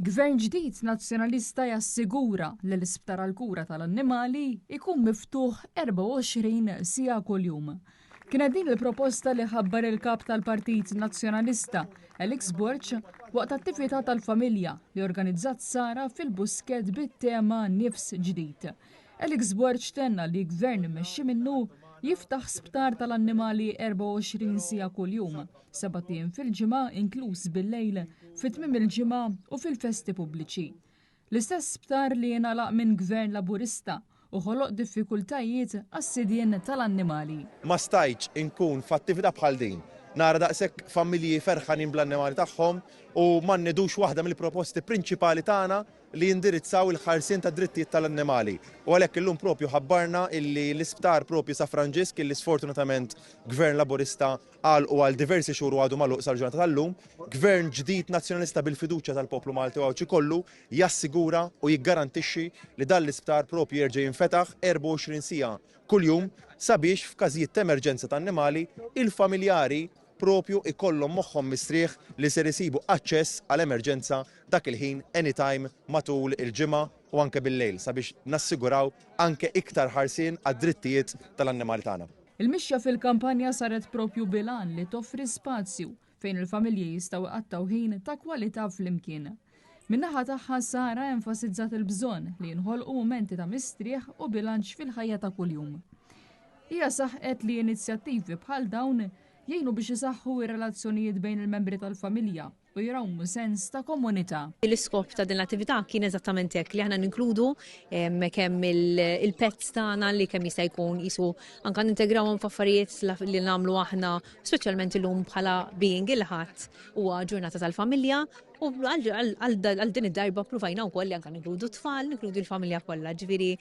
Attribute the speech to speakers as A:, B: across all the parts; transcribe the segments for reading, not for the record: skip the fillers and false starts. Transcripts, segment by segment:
A: Gvern ġdid nazzjonalista jassigura li l-isptar għall-kura tal-annimali ikun miftuħ 24 siegħa kuljum. Kienet din il-proposta li ħabbar il-kap tal-Partit Nazzjonalista, Alex Borch, waqt attività tal-familja li organizzat Sara fil-Busket bit-tema Nifs ġdid. Alex Borch tenna li gvern mexxi minnu jiftaħ sptar tal-annimali 24 siegħa kuljum, 7 ijiem fil-ġimgħa inkluż bil-lejl, fit-tmiem il-ġimgħa u fil-festi pubbliċi. L-istess sptar li jingħalaq minn gvern laburista u ħoloq diffikultajiet għas-sidien tal-annimali.
B: Ma stajtx inkun f'attività bħal din. Nara daqshekk familji ferħanin bl-annimali tagħhom u ma nnidux waħda mill-proposti prinċipali tagħna li jindirizzaw il-ħarsien ta' drittijiet tal-annimali. U għalhekk illum propju ħabbarna illi l-isptar propju sa' Franġisk illi sfortunatament gvern laburista qal u għal diversi xhur għadu magħluq sal-ġurnata tal-lum, gvern ġdid nazzjonalista bil-fiduċja tal-poplu Malti u għawċi kollu jassigura u jiggarantixxi li dan l-isptar propju jerġa' jinfetaħ 24 siegħa kuljum sabiex f'każijiet ta' emerġenza tan-annimali il-familjari propju ikollhom moħħhom mistrieħ li ser isibu aċċess għal emerġenza dak il-ħin anytime matul il-ġimgħa u anke bil-lejl sabiex nassiguraw anke iktar ħarsien għad-drittijiet tal-annimali tagħna.
A: Il-mixja fil-kampanja saret propju bilan li toffri spazju fejn il-familji jistgħu iqattaw ħin ta' kwalità flimkien. Min-naħa tagħha Sara enfasizzat il-bżonn li jinħolqu mumenti ta' mistrieħ u bilanċ fil-ħajja ta' kuljum. Hija saħqet li inizjattivi bħal dawn jgħinu biex isaħħu ir-relazzjonijiet bejn il-membri tal-familja u jrawmu sens ta' komunità.
C: L-iskop ta' din l-attività kien eżattament hekk li aħna ninkludu kemm il-pets tagħna li kemm jista' jkun qisu anke nintegrawhom f'affarijiet li nagħmlu aħna, speċjalment illum bħala being il-ħadd huwa ġurnata tal-familja u għal din id-darba pruvajna wkoll li anke ninkludu tfal, ninkludu l-familja kollha, ġifieri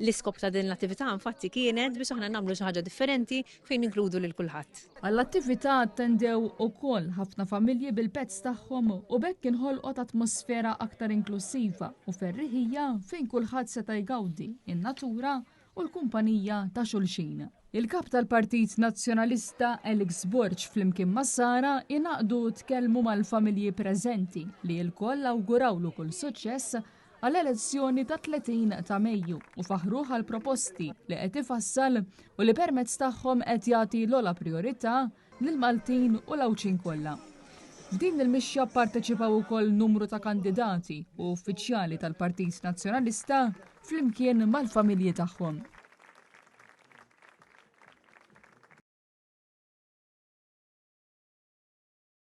C: l-iskop ta' din l-attività infatti kienet biex aħna nagħmlu xi ħaġa differenti fejn inkludu lil kulħadd.
A: Għall-attività attendew ukoll ħafna familji bil-pets tagħhom u bekk inħolqot atmosfera aktar inklusiva u ferriħija fejn kulħadd seta' jgawdi in-natura u l-kumpanija ta' xulxin. Il-kap tal-Partit Nazzjonalista Alex Borch flimkien ma' Sara inaqdu tkellmu mal-familji preżenti li l-koll awgurawlu kull suċċess għall-elezzjoni ta' 30 ta' Mejju u faħruh għal proposti li qed ifassal u li permezz tagħhom qed jagħti l-ogħla priorità lill-Maltin u l-Awċin kollha. F'din il-mixja pparteċipaw ukoll numru ta' kandidati u uffiċjali tal-Partit Nazzjonalista flimkien mal-familji tagħhom.